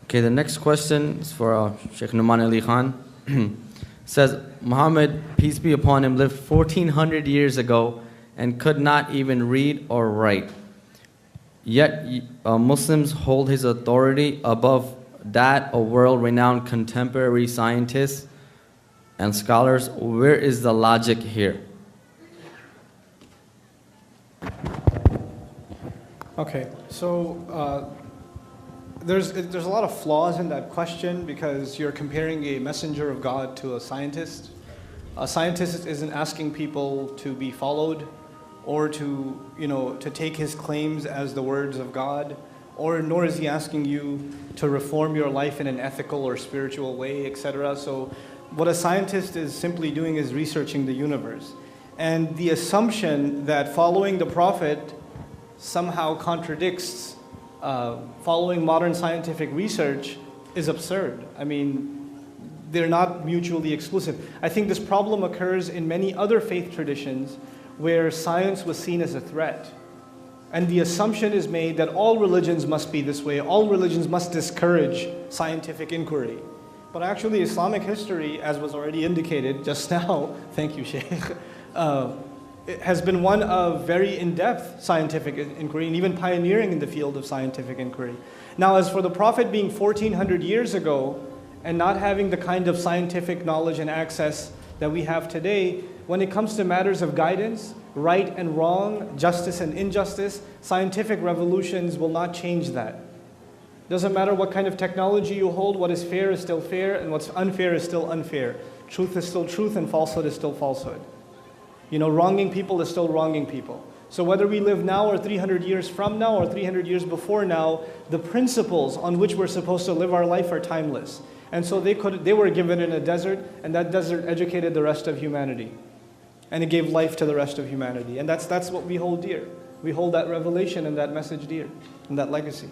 Okay, the next question is for Sheikh Numan Ali Khan. Says, Muhammad, peace be upon him, lived 1400 years ago and could not even read or write. Yet Muslims hold his authority above that of world-renowned contemporary scientists and scholars. Where is the logic here? Okay, so there's a lot of flaws in that question because you're comparing a messenger of God to a scientist. A scientist isn't asking people to be followed or to take his claims as the words of God, or nor is he asking you to reform your life in an ethical or spiritual way, etc. So what a scientist is simply doing is researching the universe. And the assumption that following the Prophet somehow contradicts following modern scientific research is absurd. I mean, they're not mutually exclusive. I think this problem occurs in many other faith traditions where science was seen as a threat. And the assumption is made that all religions must be this way, all religions must discourage scientific inquiry. But actually Islamic history, as was already indicated just now, thank you Sheikh, it has been one of very in-depth scientific inquiry and even pioneering in the field of scientific inquiry. Now, as for the Prophet being 1400 years ago and not having the kind of scientific knowledge and access that we have today, when it comes to matters of guidance, right and wrong, justice and injustice, scientific revolutions will not change that. Doesn't matter what kind of technology you hold, what is fair is still fair and what's unfair is still unfair. Truth is still truth and falsehood is still falsehood. Wronging people is still wronging people. So whether we live now or 300 years from now or 300 years before now, the principles on which we're supposed to live our life are timeless. And so they were given in a desert, and that desert educated the rest of humanity. And it gave life to the rest of humanity. And that's what we hold dear. We hold that revelation and that message dear, and that legacy.